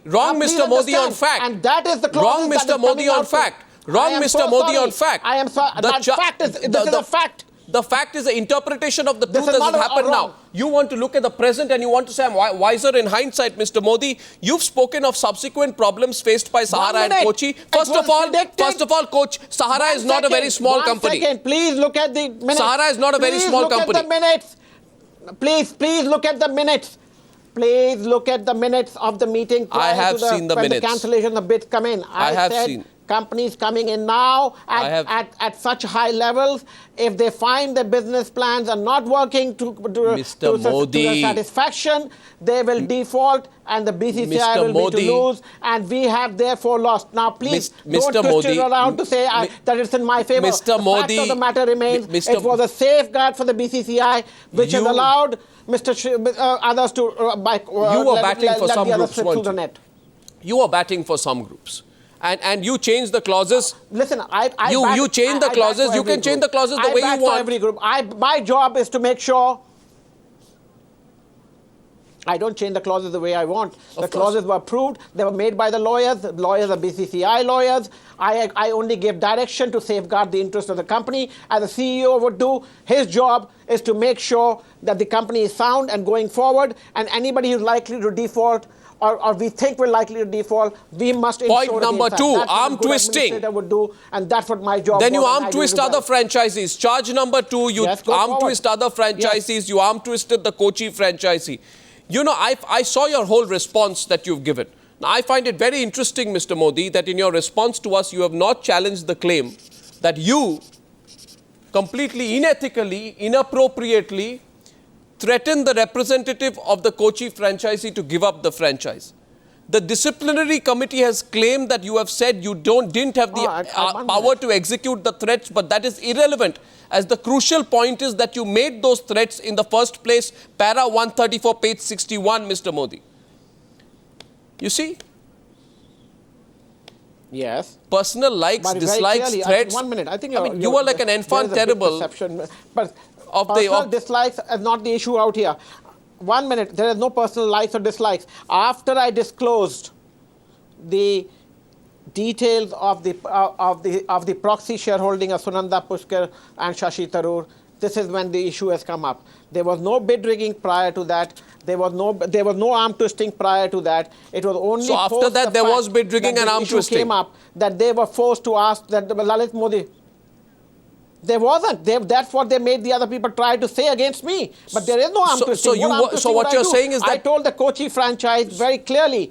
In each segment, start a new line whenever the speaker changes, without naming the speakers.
Wrong, Mr. Modi, on fact.
And that is the
wrong, Mr. Modi, on fact. Wrong, Mr. Modi, on fact.
I am sorry. This is a fact.
The fact is the interpretation of the truth as it happened now. You want to look at the present and you want to say I'm wiser in hindsight, Mr. Modi. You've spoken of subsequent problems faced by Sahara and Kochi. First of all, Kochi, Sahara is not a very small company.
Please look at the minutes.
Sahara is not a very small company.
Look at the minutes. Please look at the minutes. Please look at the minutes of the meeting.
I have seen the minutes.
The cancellation of bids come in.
I have seen.
Companies coming in now at such high levels, if they find the business plans are not working to their satisfaction, they will default and the BCCI will be to lose, and we have therefore lost. Now, please don't twist it around to say that it's in my favor.
Mr. Modi,
the fact of the matter remains, it was a safeguard for the BCCI which has allowed others to
you were batting for some groups,
through the net.
You were batting for some groups. And you change the clauses.
Listen,
you change the clauses. You can change the clauses the way you want.
Every group. My job is to make sure I don't change the clauses the way I want. The clauses were approved. They were made by the lawyers. The lawyers are BCCI lawyers. I only give direction to safeguard the interest of the company, as a CEO would do. His job is to make sure that the company is sound and going forward, and anybody who's likely to default or we think we're likely to default, we must ensure.
Point number two, arm twisting.
Would do, and that's what my job.
Then you arm twist other franchisees. Charge number two, you arm twist other franchisees. You arm twisted the Kochi franchisee. You know, I saw your whole response that you've given. Now, I find it very interesting, Mr. Modi, that in your response to us, you have not challenged the claim that you completely unethically, inappropriately threatened the representative of the Kochi franchisee to give up the franchise. The disciplinary committee has claimed that you have said you didn't have the power to execute the threats, but that is irrelevant, as the crucial point is that you made those threats in the first place. Para 134, page 61, Mr. Modi. You see?
Yes.
Personal likes, dislikes, threats.
1 minute. I think
you were like an enfant terrible.
But personal dislikes is not the issue out here. 1 minute. There is no personal likes or dislikes. After I disclosed the details of the proxy shareholding of Sunanda Pushkar and Shashi Tharoor, this is when the issue has come up. There was no bid rigging prior to that. There was no arm twisting prior to that. It was only
so after that there was bid rigging and arm twisting.
Came up that they were forced to ask that Lalit Modi. There wasn't. That's what they made the other people try to say against me. But there is no arm twisting.
So what you're saying is that
I told the Kochi franchise very clearly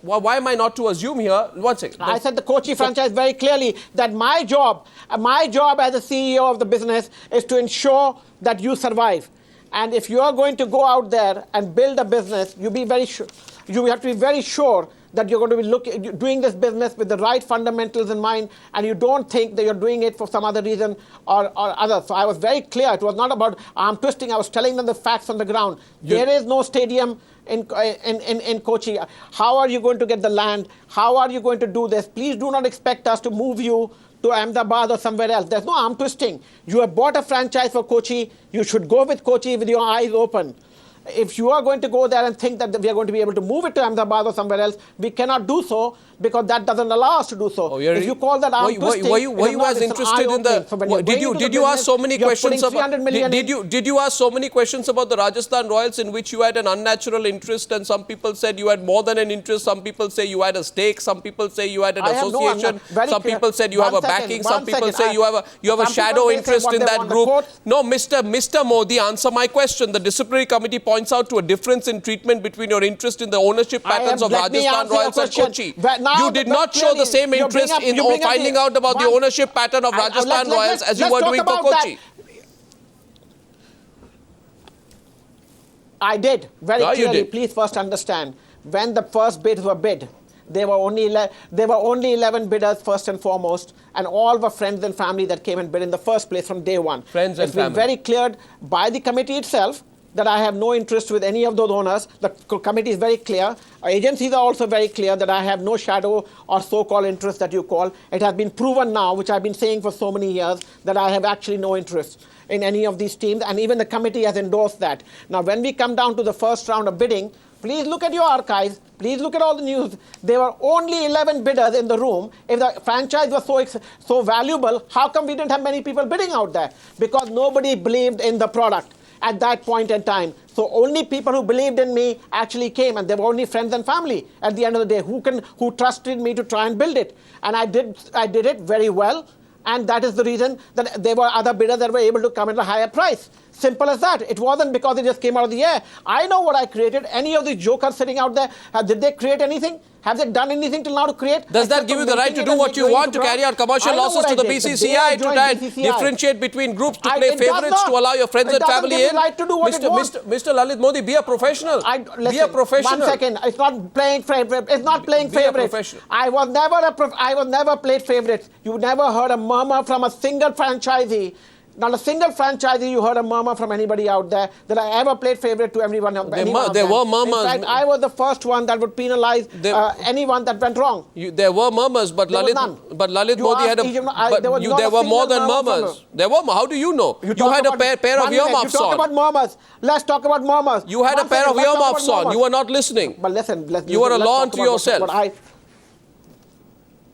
why am I not to assume here? One second.
I said the Kochi franchise very clearly that my job as a CEO of the business is to ensure that you survive. And if you are going to go out there and build a business, you have to be very sure that you're going to be doing this business with the right fundamentals in mind, and you don't think that you're doing it for some other reason or other. So I was very clear. It was not about arm twisting. I was telling them the facts on the ground. There is no stadium in Kochi. How are you going to get the land? How are you going to do this? Please do not expect us to move you to Ahmedabad or somewhere else. There's no arm twisting. You have bought a franchise for Kochi. You should go with Kochi with your eyes open. If you are going to go there and think that we are going to be able to move it to Ahmedabad or somewhere else, we cannot do so because that doesn't allow us to do so. If you call that arm twisting,
were you as interested in the? Did you ask so many questions about? Did you ask so many questions about the Rajasthan Royals in which you had an unnatural interest, and some people said you had more than an interest. Some people say you had a stake. Some people say you had an association. Some people said you have a backing. Some people say you have a shadow interest in that group. No, Mr. Modi, answer my question. The disciplinary committee points out to a difference in treatment between your interest in the ownership patterns of Rajasthan Royals and Kochi. You did not show the same interest in finding out about the ownership pattern of Rajasthan Royals as you were doing for Kochi.
I did, very clearly. Please first understand, when the first bids were bid, there were only 11 bidders first and foremost, and all were friends and family that came and bid in the first place from day one.
Friends and family.
It's been very cleared by the committee itself that I have no interest with any of those owners. The committee is very clear. Our agencies are also very clear that I have no shadow or so-called interest that you call. It has been proven now, which I've been saying for so many years, that I have actually no interest in any of these teams, and even the committee has endorsed that. Now, when we come down to the first round of bidding, Please look at your archives. Please look at all the news. There were only 11 bidders in the room. If the franchise was so valuable, how come we didn't have many people bidding out there? Because nobody believed in the product at that point in time. So only people who believed in me actually came, and they were only friends and family at the end of the day who trusted me to try and build it. And I did it very well. And that is the reason that there were other bidders that were able to come at a higher price. Simple as that. It wasn't because it just came out of the air. I know what I created. Any of these jokers sitting out there, did they create anything? Have they done anything till now to create?
Does that give you the right to do what you want, to carry out commercial losses to the BCCI, to try and differentiate between groups, to play favorites, to allow your friends and family in?
Right to do what
Mr. Lalit Modi, be a professional. Be a professional.
1 second. It's not playing favorites. It's not playing favorites. I was never played favorites. You never heard a murmur from a single franchisee. Not a single franchisee you heard a murmur from anybody out there that I ever played favorite to everyone.
There were murmurs.
In fact, I was the first one that would penalize anyone that went wrong.
There were murmurs, but Lalit Modi had there were more than murmurs. There were. How do you know? You had a pair of earmuffs on.
You talk about murmurs. Let's talk about murmurs.
You had a pair of earmuffs on. You were not listening.
But listen,
you were a law unto yourself.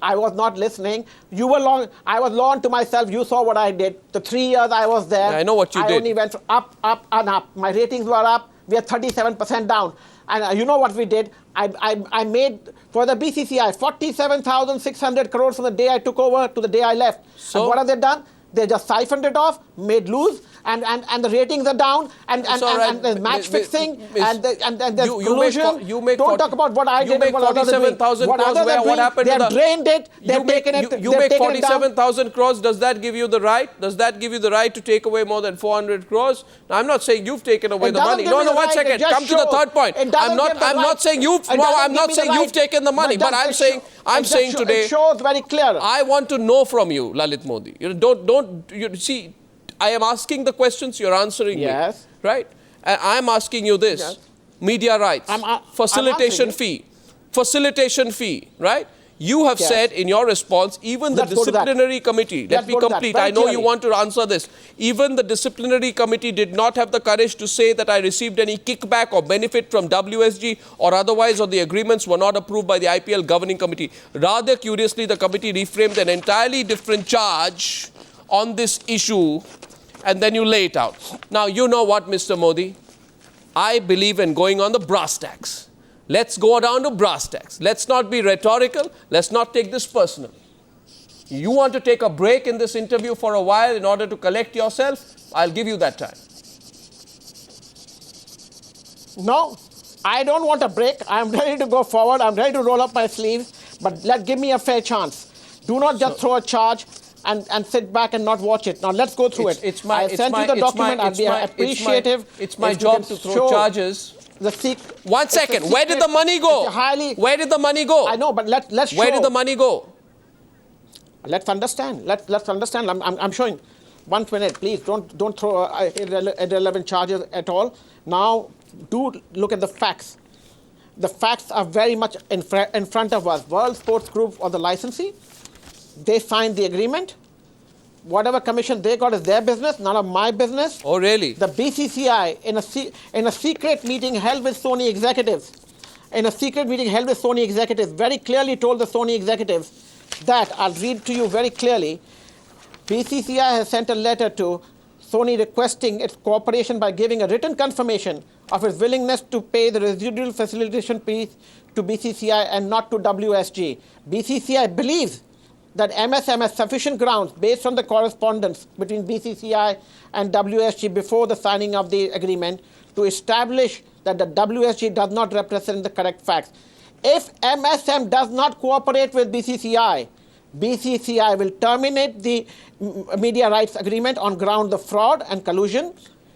I was not listening. You were long. I was law unto myself. You saw what I did. The 3 years I was there.
I know what you did.
I only went up, up, and up. My ratings were up. We are 37% down. And you know what we did? I made, for the BCCI, 47,600 crores from the day I took over to the day I left. So, and what have they done? They just siphoned it off, made loose, and the ratings are down, and there's match fixing, and there's collusion. Don't talk about what I did and what others are doing. What happened? They've drained it. They've taken it.
You make 47,000 crores. Does that give you the right? Does that give you the right to take away more than 400 crores? Now, I'm not saying you've taken away the money. No, 1 second. Come to the third point. I'm not saying you've taken the money, but I'm saying today.
It shows very clear.
I want to know from you, Lalit Modi. You see, I am asking the questions, you're answering me. Right? And I'm asking you this.
Yes.
Media rights, facilitation fee, right? You have said in your response, even the disciplinary committee, let me complete, I know you want to answer this, even the disciplinary committee did not have the courage to say that I received any kickback or benefit from WSG or otherwise, or the agreements were not approved by the IPL governing committee. Rather curiously, the committee reframed an entirely different charge on this issue, and then you lay it out. Now, you know what, Mr. Modi? I believe in going on the brass tacks. Let's go down to brass tacks. Let's not be rhetorical. Let's not take this personally. You want to take a break in this interview for a while in order to collect yourself? I'll give you that time.
No, I don't want a break. I'm ready to go forward. I'm ready to roll up my sleeves, but give me a fair chance. Do not just throw a charge and sit back and not watch it. Now, let's go through it. I sent you the document. I'll be appreciative.
It's my job to throw charges. 1 second. Where did the money go? Where did the money go?
I know, but let's show.
Where did the money go?
Let's understand. Let's understand. I'm showing. 1 minute, please. Don't throw irrelevant charges at all. Now, do look at the facts. The facts are very much in front of us. World Sports Group or the licensee, they signed the agreement. Whatever commission they got is their business, none of my business.
Oh, really?
The BCCI, in a secret meeting held with Sony executives, very clearly told the Sony executives that, I'll read to you very clearly, BCCI has sent a letter to Sony requesting its cooperation by giving a written confirmation of its willingness to pay the residual facilitation fees to BCCI and not to WSG. BCCI believes that MSM has sufficient grounds based on the correspondence between BCCI and WSG before the signing of the agreement to establish that the WSG does not represent the correct facts. If MSM does not cooperate with BCCI, BCCI will terminate the media rights agreement on ground of fraud and collusion,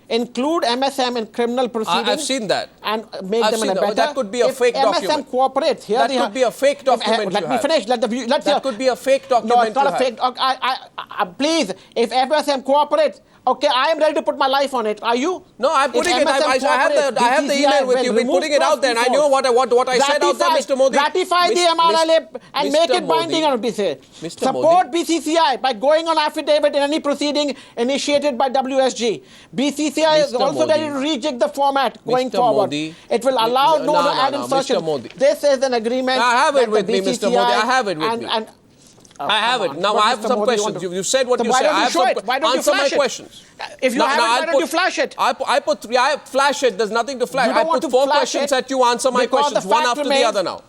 include MSM in criminal proceedings.
I've seen that.
And make them in a better.
That could be a fake document.
If MSM cooperates,
that could be a fake document.
Let me finish.
That could be a fake document.
No, it's not a fake. Please, if FSM cooperates, okay, I am ready to put my life on it. Are you?
No, I'm putting it. I have the email with you. We're putting it out there, and I know what I said out there, Mr. Modi.
Ratify the MRLA and make it binding on BCCI. Support BCCI by going on affidavit in any proceeding initiated by WSG. BCCI is also ready to rejig the format going forward. It will allow no add insertion. This is an agreement.
I have it with me, Mr. Modi. I have it with me. I have it. Now I have some questions. You said what you said. I have some. Answer my questions.
If you have it, why don't you flash it?
I flash it. There's nothing to flash. I put 4 questions at you. Answer my questions one after the other now.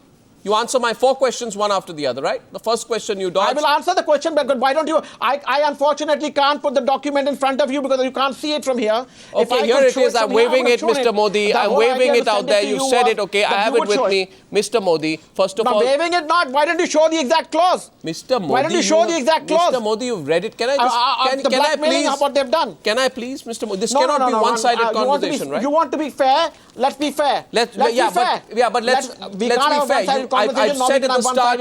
You answer my 4 questions one after the other, right? The first question you dodged.
I will answer the question, but why don't you? I unfortunately can't put the document in front of you because you can't see it from here.
Okay, here it is. I'm waving it, Mr. Modi. I'm waving it out there. You said it. Okay, I have it with me. Mr. Modi, first of all.
Waving it not. Why don't you show the exact clause?
Mr. Modi.
Why don't you show the exact clause?
Mr. Modi, you've read it. Can I just... Can I please...
what they've done.
Can I please, Mr. Modi? This cannot be one-sided conversation, right?
You want to be fair? Let's be fair.
Let's be fair. I've said at the start.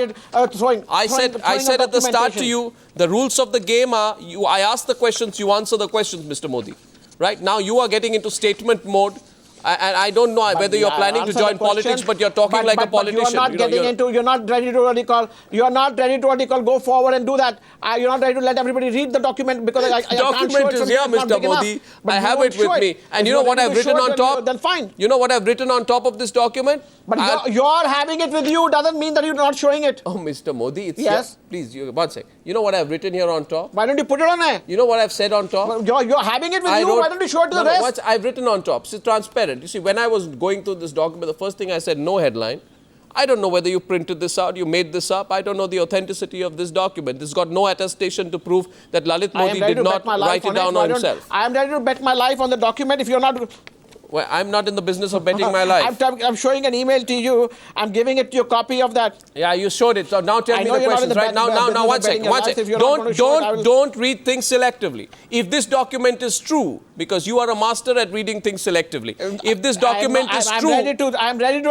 I said at the start to you, the rules of the game are: I ask the questions, you answer the questions, Mr. Modi. Right now, you are getting into statement mode. And I don't know whether you're planning to join politics, but you're talking like a politician.
You're not getting into. You're not ready to what you call. You're not ready to what you call go forward and do that. You're not ready to let everybody read the document because I can't show it.
Document is here, Mr. Modi. I have it with me. And you know what I've written on top?
Then fine.
You know what I've written on top of this document?
But you're having it with you doesn't mean that you're not showing it.
Oh, Mr. Modi, it's
yes.
Please, one sec. You know what I've written here on top?
Why don't you put it on there?
You know what I've said on top?
You're having it with you. Why don't you show it to the rest?
What I've written on top. It's transparent. You see, when I was going through this document, the first thing I said, no headline. I don't know whether you printed this out, you made this up. I don't know the authenticity of this document. This got no attestation to prove that Lalit Modi did not write it down on himself.
I am ready to bet my life on the document if you're not...
Well, I'm not in the business of betting my life.
I'm showing an email to you. I'm giving it to you a copy of that.
Yeah, you showed it. So now tell me the questions, right? Now, one second. Don't read things selectively. If this document is true, because you are a master at reading things selectively. If this document is true...
I'm ready to...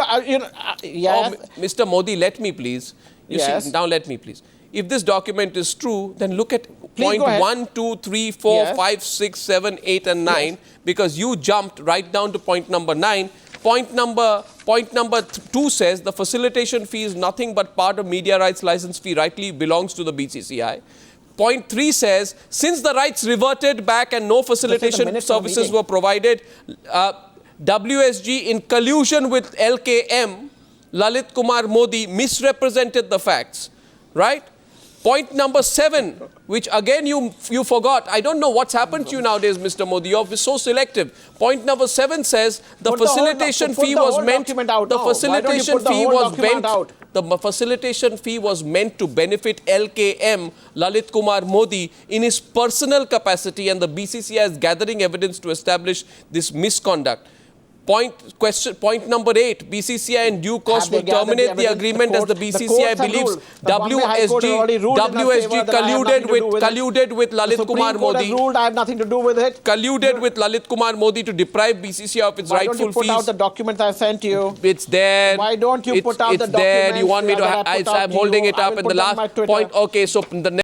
yes.
Oh, Mr. Modi, let me please. See, now let me please. If this document is true, then look at point 1, 2, 3, 4, 5, 6, 7, 8, and 9, because you jumped right down to point number 9. Point number 2 says the facilitation fee is nothing but part of media rights license fee rightly belongs to the BCCI. Point 3 says, since the rights reverted back and no facilitation services were provided, WSG in collusion with LKM, Lalit Kumar Modi misrepresented the facts, right? Point number 7, which again you forgot. I don't know what's happened to you nowadays, Mr. Modi. You're so selective. Point number 7 says the facilitation fee was meant. The facilitation fee was meant to benefit LKM, Lalit Kumar Modi, in his personal capacity, and the BCCI is gathering evidence to establish this misconduct. Point number 8, BCCI in due course will terminate the agreement as the BCCI believes WSG colluded with Lalit Kumar Modi.
I have nothing to do with it.
Colluded with Lalit Kumar Modi to deprive BCCI of its rightful fees.
Why don't you put out the documents I sent you?
It's there.
Why don't you put out the documents?
It's there. You want me to... I'm holding it up at the last point. Okay, so the